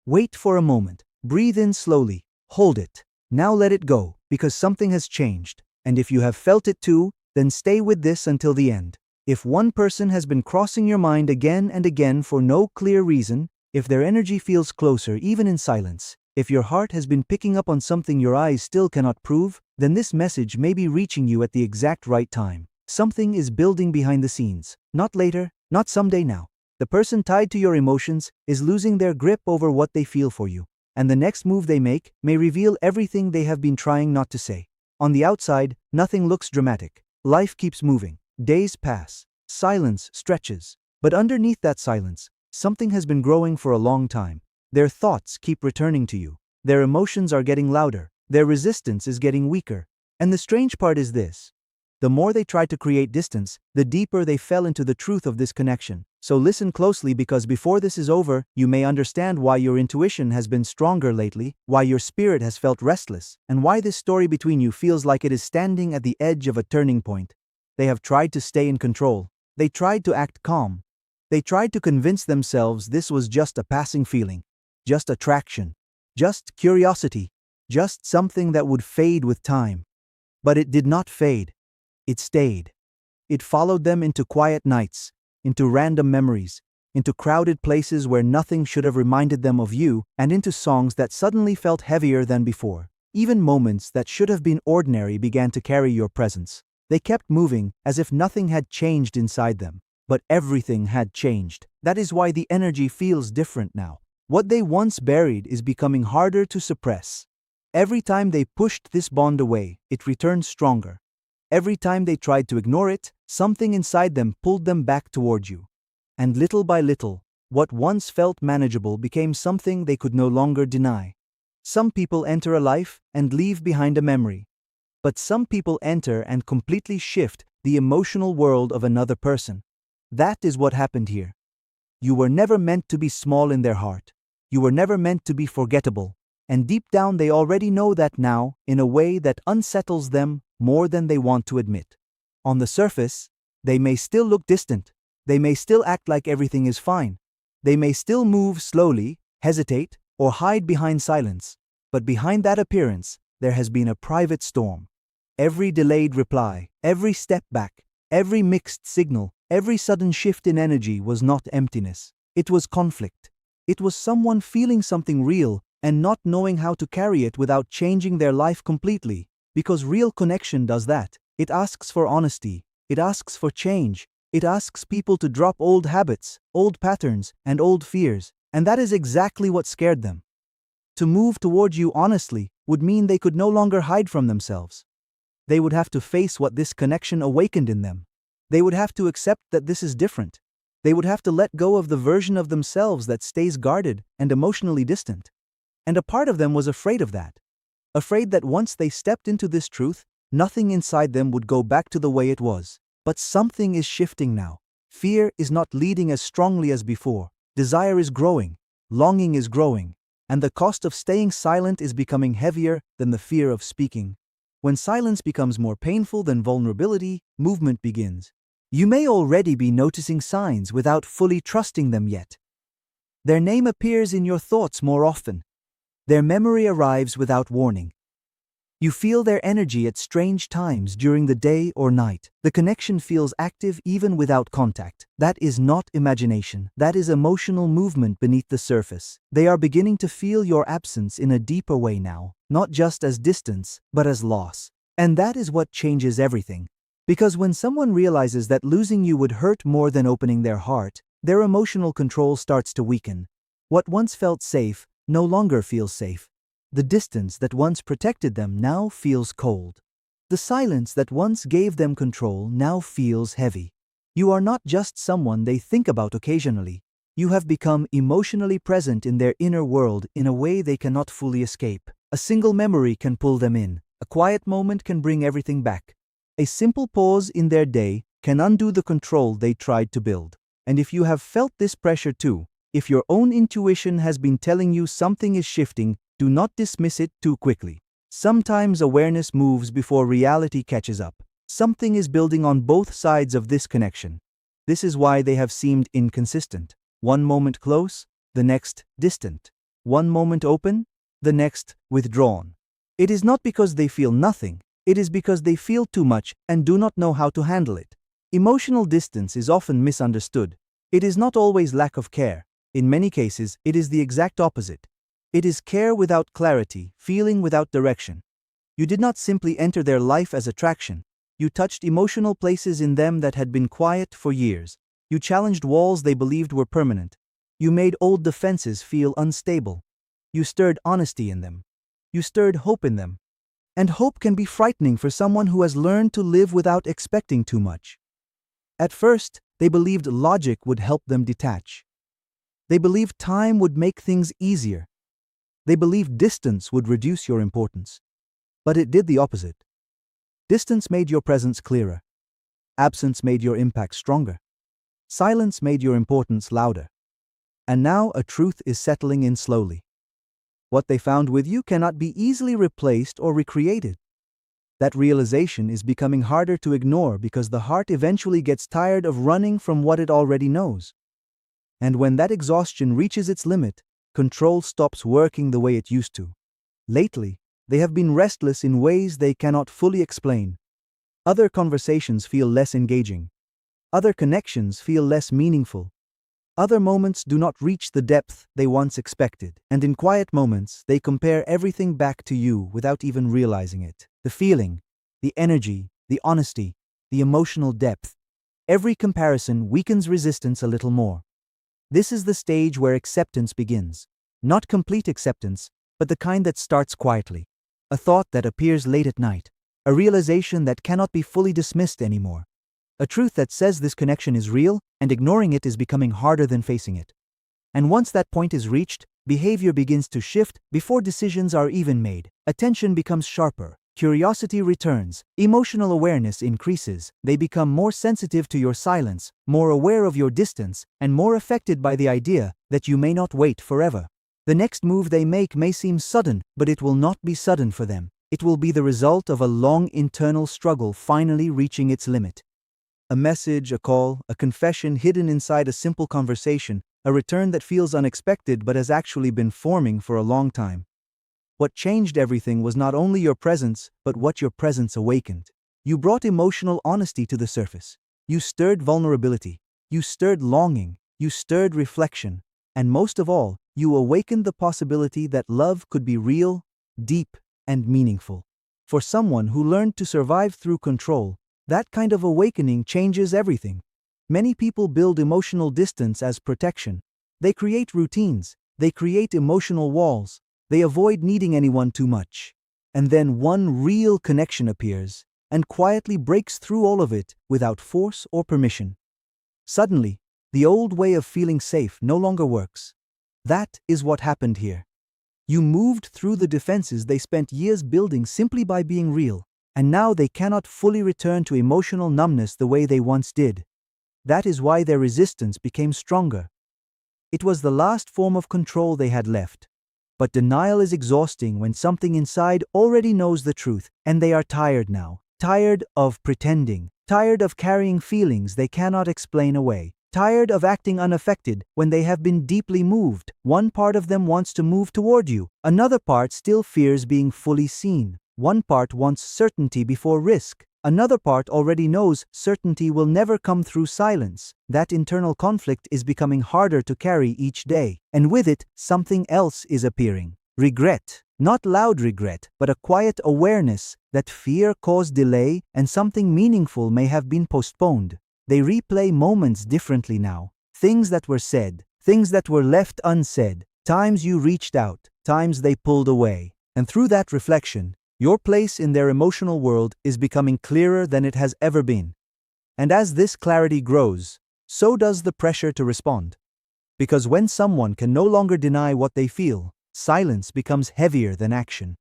Wait for a moment. Breathe in slowly. Hold it. Now let it go, because something has changed. And if you have felt it too, then stay with this until the end. If one person has been crossing your mind again and again for no clear reason, if their energy feels closer even in silence, if your heart has been picking up on something your eyes still cannot prove, then this message may be reaching you at the exact right time. Something is building behind the scenes. Not later, not someday now. The person tied to your emotions is losing their grip over what they feel for you. And the next move they make may reveal everything they have been trying not to say. On the outside, nothing looks dramatic. Life keeps moving. Days pass. Silence stretches. But underneath that silence, something has been growing for a long time. Their thoughts keep returning to you. Their emotions are getting louder. Their resistance is getting weaker. And the strange part is this. The more they tried to create distance, the deeper they fell into the truth of this connection. So listen closely, because before this is over, you may understand why your intuition has been stronger lately, why your spirit has felt restless, and why this story between you feels like it is standing at the edge of a turning point. They have tried to stay in control. They tried to act calm. They tried to convince themselves this was just a passing feeling, just attraction, just curiosity, just something that would fade with time. But it did not fade. It stayed. It followed them into quiet nights, into random memories, into crowded places where nothing should have reminded them of you, and into songs that suddenly felt heavier than before. Even moments that should have been ordinary began to carry your presence. They kept moving as if nothing had changed inside them. But everything had changed. That is why the energy feels different now. What they once buried is becoming harder to suppress. Every time they pushed this bond away, it returned stronger. Every time they tried to ignore it, something inside them pulled them back toward you. And little by little, what once felt manageable became something they could no longer deny. Some people enter a life and leave behind a memory. But some people enter and completely shift the emotional world of another person. That is what happened here. You were never meant to be small in their heart. You were never meant to be forgettable. And deep down they already know that now, in a way that unsettles them more than they want to admit. On the surface, they may still look distant. They may still act like everything is fine. They may still move slowly, hesitate, or hide behind silence. But behind that appearance, there has been a private storm. Every delayed reply, every step back, every mixed signal, every sudden shift in energy was not emptiness. It was conflict. It was someone feeling something real and not knowing how to carry it without changing their life completely. Because real connection does that. It asks for honesty. It asks for change. It asks people to drop old habits, old patterns, and old fears. And that is exactly what scared them. To move towards you honestly would mean they could no longer hide from themselves. They would have to face what this connection awakened in them. They would have to accept that this is different. They would have to let go of the version of themselves that stays guarded and emotionally distant. And a part of them was afraid of that. Afraid that once they stepped into this truth, nothing inside them would go back to the way it was. But something is shifting now. Fear is not leading as strongly as before. Desire is growing. Longing is growing. And the cost of staying silent is becoming heavier than the fear of speaking. When silence becomes more painful than vulnerability, movement begins. You may already be noticing signs without fully trusting them yet. Their name appears in your thoughts more often. Their memory arrives without warning. You feel their energy at strange times during the day or night. The connection feels active even without contact. That is not imagination. That is emotional movement beneath the surface. They are beginning to feel your absence in a deeper way now, not just as distance, but as loss. And that is what changes everything. Because when someone realizes that losing you would hurt more than opening their heart, their emotional control starts to weaken. What once felt safe no longer feels safe. The distance that once protected them now feels cold. The silence that once gave them control now feels heavy. You are not just someone they think about occasionally. You have become emotionally present in their inner world in a way they cannot fully escape. A single memory can pull them in. A quiet moment can bring everything back. A simple pause in their day can undo the control they tried to build. And if you have felt this pressure too, if your own intuition has been telling you something is shifting, do not dismiss it too quickly. Sometimes awareness moves before reality catches up. Something is building on both sides of this connection. This is why they have seemed inconsistent. One moment close, the next distant. one moment open, the next withdrawn. It is not because they feel nothing, it is because they feel too much and do not know how to handle it. Emotional distance is often misunderstood. It is not always lack of care. In many cases, it is the exact opposite. It is care without clarity, feeling without direction. You did not simply enter their life as attraction. You touched emotional places in them that had been quiet for years. You challenged walls they believed were permanent. You made old defenses feel unstable. You stirred honesty in them. You stirred hope in them. And hope can be frightening for someone who has learned to live without expecting too much. At first, they believed logic would help them detach. They believed time would make things easier. They believed distance would reduce your importance. But it did the opposite. Distance made your presence clearer. Absence made your impact stronger. Silence made your importance louder. And now a truth is settling in slowly. What they found with you cannot be easily replaced or recreated. That realization is becoming harder to ignore because the heart eventually gets tired of running from what it already knows. And when that exhaustion reaches its limit, control stops working the way it used to. Lately, they have been restless in ways they cannot fully explain. Other conversations feel less engaging. Other connections feel less meaningful. Other moments do not reach the depth they once expected, and in quiet moments, they compare everything back to you without even realizing it. The feeling, the energy, the honesty, the emotional depth. Every comparison weakens resistance a little more. This is the stage where acceptance begins. Not complete acceptance, but the kind that starts quietly. A thought that appears late at night. A realization that cannot be fully dismissed anymore. A truth that says this connection is real, and ignoring it is becoming harder than facing it. And once that point is reached, behavior begins to shift before decisions are even made. Attention becomes sharper. Curiosity returns. Emotional awareness increases. They become more sensitive to your silence, more aware of your distance, and more affected by the idea that you may not wait forever. The next move they make may seem sudden, but it will not be sudden for them. It will be the result of a long internal struggle finally reaching its limit. A message, a call, a confession hidden inside a simple conversation, a return that feels unexpected but has actually been forming for a long time. What changed everything was not only your presence, but what your presence awakened. You brought emotional honesty to the surface. You stirred vulnerability. You stirred longing. You stirred reflection. And most of all, you awakened the possibility that love could be real, deep, and meaningful. For someone who learned to survive through control, that kind of awakening changes everything. Many people build emotional distance as protection. They create routines. They create emotional walls. They avoid needing anyone too much. And then one real connection appears and quietly breaks through all of it without force or permission. Suddenly, the old way of feeling safe no longer works. That is what happened here. You moved through the defenses they spent years building simply by being real, and now they cannot fully return to emotional numbness the way they once did. That is why their resistance became stronger. It was the last form of control they had left. But denial is exhausting when something inside already knows the truth, and they are tired now. Tired of pretending. Tired of carrying feelings they cannot explain away. Tired of acting unaffected when they have been deeply moved. One part of them wants to move toward you. Another part still fears being fully seen. One part wants certainty before risk. Another part already knows certainty will never come through silence. That internal conflict is becoming harder to carry each day. And with it, something else is appearing. Regret. Not loud regret, but a quiet awareness that fear caused delay and something meaningful may have been postponed. They replay moments differently now. Things that were said, things that were left unsaid, times you reached out, times they pulled away. And through that reflection, your place in their emotional world is becoming clearer than it has ever been. And as this clarity grows, so does the pressure to respond. Because when someone can no longer deny what they feel, silence becomes heavier than action.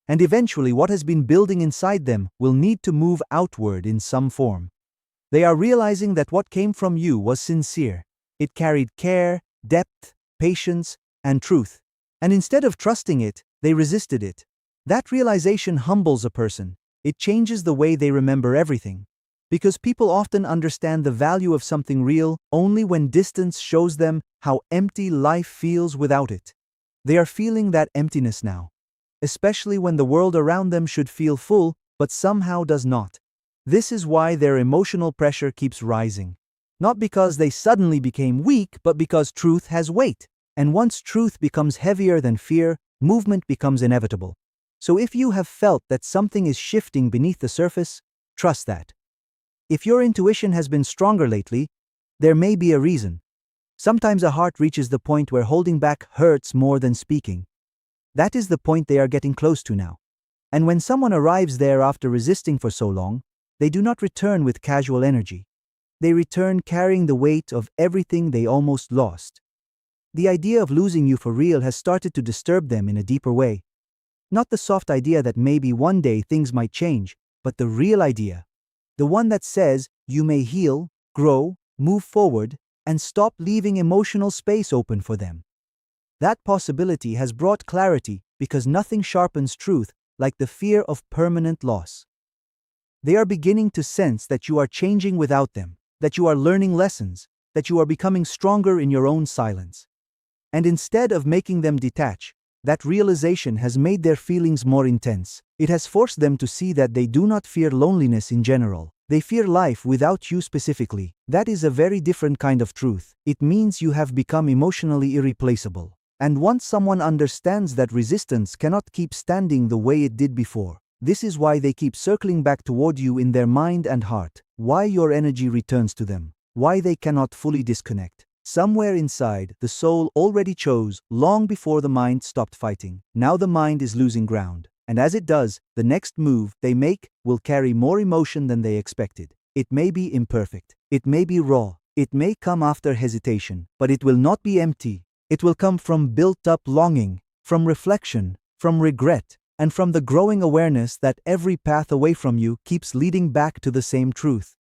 And eventually what has been building inside them will need to move outward in some form. They are realizing that what came from you was sincere. It carried care, depth, patience, and truth. And instead of trusting it, they resisted it. That realization humbles a person. It changes the way they remember everything. Because people often understand the value of something real only when distance shows them how empty life feels without it. They are feeling that emptiness now, especially when the world around them should feel full, but somehow does not. This is why their emotional pressure keeps rising. Not because they suddenly became weak, but because truth has weight. And once truth becomes heavier than fear, movement becomes inevitable. So if you have felt that something is shifting beneath the surface, trust that. If your intuition has been stronger lately, there may be a reason. Sometimes a heart reaches the point where holding back hurts more than speaking. That is the point they are getting close to now. And when someone arrives there after resisting for so long, they do not return with casual energy. They return carrying the weight of everything they almost lost. The idea of losing you for real has started to disturb them in a deeper way. Not the soft idea that maybe one day things might change, but the real idea. The one that says you may heal, grow, move forward, and stop leaving emotional space open for them. That possibility has brought clarity because nothing sharpens truth like the fear of permanent loss. They are beginning to sense that you are changing without them, that you are learning lessons, that you are becoming stronger in your own silence. And instead of making them detach, that realization has made their feelings more intense. It has forced them to see that they do not fear loneliness in general. They fear life without you specifically. That is a very different kind of truth. It means you have become emotionally irreplaceable. And once someone understands that resistance cannot keep standing the way it did before, this is why they keep circling back toward you in their mind and heart, why your energy returns to them, why they cannot fully disconnect. Somewhere inside, the soul already chose long before the mind stopped fighting. Now the mind is losing ground. And as it does, the next move they make will carry more emotion than they expected. It may be imperfect. It may be raw. It may come after hesitation, but it will not be empty. It will come from built-up longing, from reflection, from regret, and from the growing awareness that every path away from you keeps leading back to the same truth.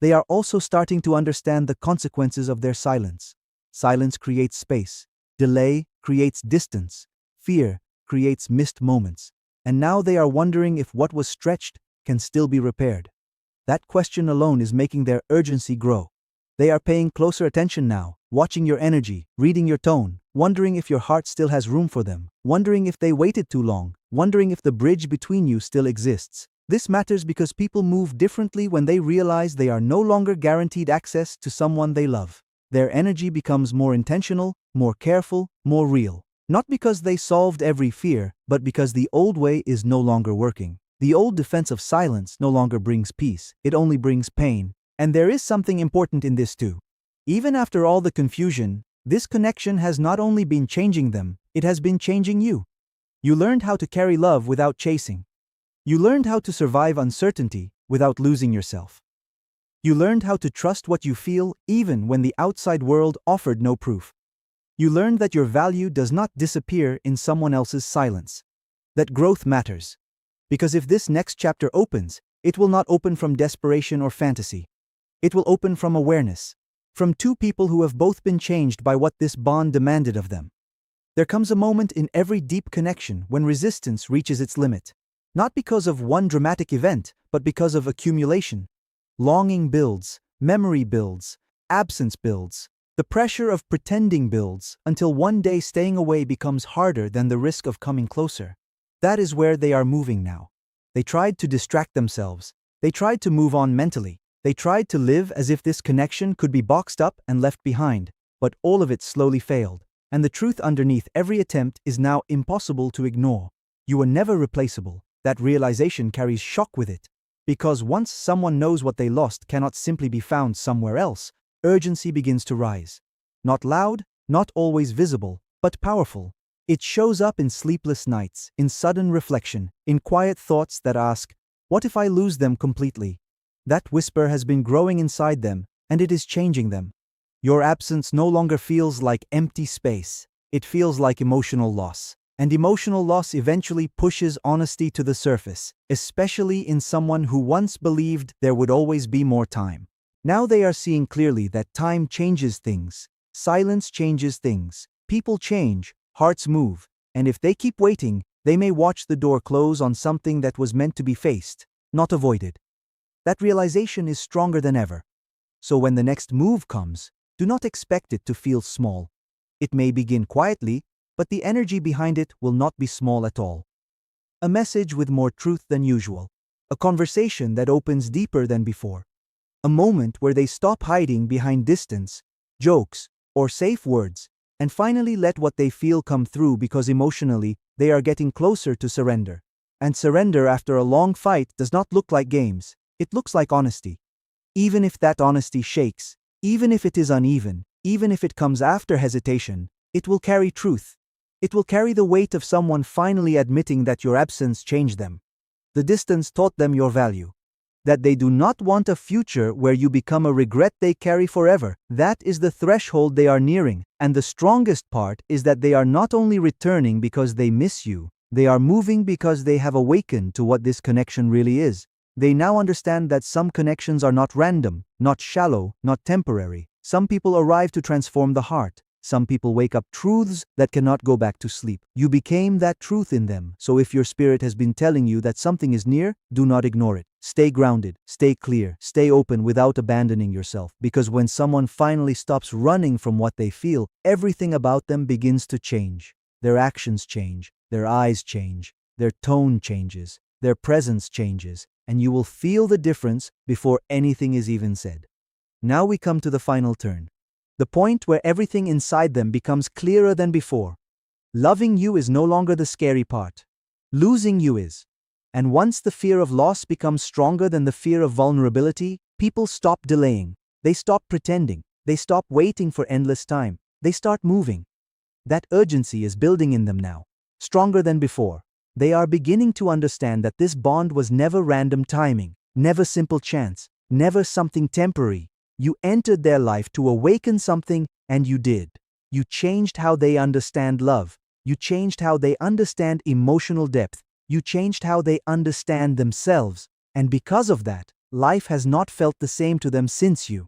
They are also starting to understand the consequences of their silence. Silence creates space. Delay creates distance. Fear creates missed moments. And now they are wondering if what was stretched can still be repaired. That question alone is making their urgency grow. They are paying closer attention now, watching your energy, reading your tone, wondering if your heart still has room for them, wondering if they waited too long, wondering if the bridge between you still exists. This matters because people move differently when they realize they are no longer guaranteed access to someone they love. Their energy becomes more intentional, more careful, more real. Not because they solved every fear, but because the old way is no longer working. The old defense of silence no longer brings peace, it only brings pain. And there is something important in this too. Even after all the confusion, this connection has not only been changing them, it has been changing you. You learned how to carry love without chasing. You learned how to survive uncertainty without losing yourself. You learned how to trust what you feel even when the outside world offered no proof. You learned that your value does not disappear in someone else's silence. That growth matters. Because if this next chapter opens, it will not open from desperation or fantasy. It will open from awareness. From two people who have both been changed by what this bond demanded of them. There comes a moment in every deep connection when resistance reaches its limit. Not because of one dramatic event, but because of accumulation. Longing builds, memory builds, absence builds. The pressure of pretending builds, until one day staying away becomes harder than the risk of coming closer. That is where they are moving now. They tried to distract themselves. They tried to move on mentally. They tried to live as if this connection could be boxed up and left behind, but all of it slowly failed. And the truth underneath every attempt is now impossible to ignore. You were never replaceable. That realization carries shock with it. Because once someone knows what they lost cannot simply be found somewhere else, urgency begins to rise. Not loud, not always visible, but powerful. It shows up in sleepless nights, in sudden reflection, in quiet thoughts that ask, what if I lose them completely? That whisper has been growing inside them, and it is changing them. Your absence no longer feels like empty space. It feels like emotional loss. And emotional loss eventually pushes honesty to the surface, especially in someone who once believed there would always be more time. Now they are seeing clearly that time changes things, silence changes things, people change, hearts move, and if they keep waiting, they may watch the door close on something that was meant to be faced, not avoided. That realization is stronger than ever. So when the next move comes, do not expect it to feel small. It may begin quietly, but the energy behind it will not be small at all. A message with more truth than usual. A conversation that opens deeper than before. A moment where they stop hiding behind distance, jokes, or safe words, and finally let what they feel come through because emotionally, they are getting closer to surrender. And surrender after a long fight does not look like games, it looks like honesty. Even if that honesty shakes, even if it is uneven, even if it comes after hesitation, it will carry truth. It will carry the weight of someone finally admitting that your absence changed them. The distance taught them your value. That they do not want a future where you become a regret they carry forever. That is the threshold they are nearing. And the strongest part is that they are not only returning because they miss you, they are moving because they have awakened to what this connection really is. They now understand that some connections are not random, not shallow, not temporary. Some people arrive to transform the heart. Some people wake up truths that cannot go back to sleep. You became that truth in them. So if your spirit has been telling you that something is near, do not ignore it. Stay grounded, stay clear, stay open without abandoning yourself. Because when someone finally stops running from what they feel, everything about them begins to change. Their actions change, their eyes change, their tone changes, their presence changes, and you will feel the difference before anything is even said. Now we come to the final turn. The point where everything inside them becomes clearer than before. Loving you is no longer the scary part. Losing you is. And once the fear of loss becomes stronger than the fear of vulnerability, people stop delaying. They stop pretending. They stop waiting for endless time. They start moving. That urgency is building in them now, stronger than before. They are beginning to understand that this bond was never random timing, never simple chance, never something temporary. You entered their life to awaken something, and you did. You changed how they understand love. You changed how they understand emotional depth. You changed how they understand themselves. And because of that, life has not felt the same to them since you.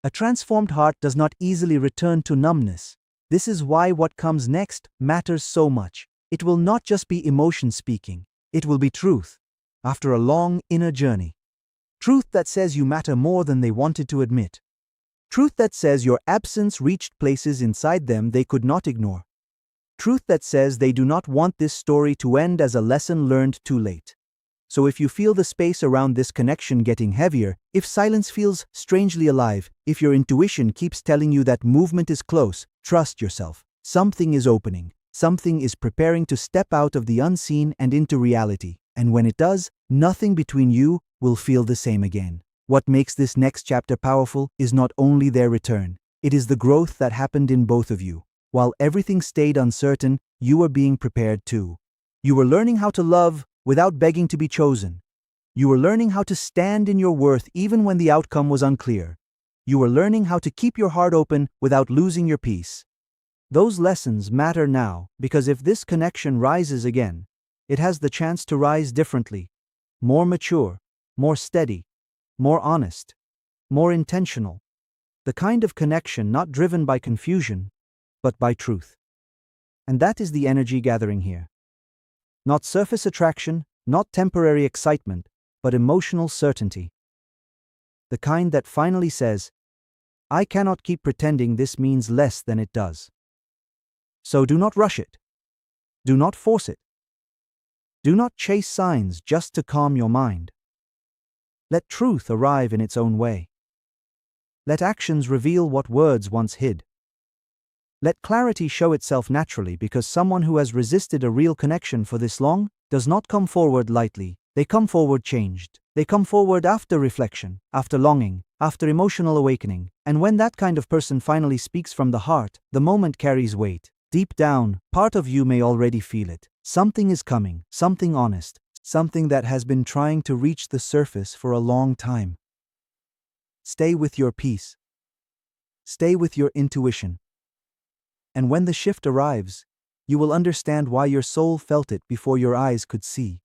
A transformed heart does not easily return to numbness. This is why what comes next matters so much. It will not just be emotion speaking. It will be truth. After a long inner journey. Truth that says you matter more than they wanted to admit. Truth that says your absence reached places inside them they could not ignore. Truth that says they do not want this story to end as a lesson learned too late. So if you feel the space around this connection getting heavier, if silence feels strangely alive, if your intuition keeps telling you that movement is close, trust yourself. Something is opening. Something is preparing to step out of the unseen and into reality. And when it does, nothing between you will feel the same again. What makes this next chapter powerful is not only their return, it is the growth that happened in both of you. While everything stayed uncertain, you were being prepared too. You were learning how to love without begging to be chosen. You were learning how to stand in your worth even when the outcome was unclear. You were learning how to keep your heart open without losing your peace. Those lessons matter now because if this connection rises again, it has the chance to rise differently, more mature, more steady, more honest, more intentional. The kind of connection not driven by confusion, but by truth. And that is the energy gathering here. Not surface attraction, not temporary excitement, but emotional certainty. The kind that finally says, I cannot keep pretending this means less than it does. So do not rush it. Do not force it. Do not chase signs just to calm your mind. Let truth arrive in its own way. Let actions reveal what words once hid. Let clarity show itself naturally because someone who has resisted a real connection for this long does not come forward lightly. They come forward changed. They come forward after reflection, after longing, after emotional awakening. And when that kind of person finally speaks from the heart, the moment carries weight. Deep down, part of you may already feel it. Something is coming, something honest, something that has been trying to reach the surface for a long time. Stay with your peace. Stay with your intuition. And when the shift arrives, you will understand why your soul felt it before your eyes could see.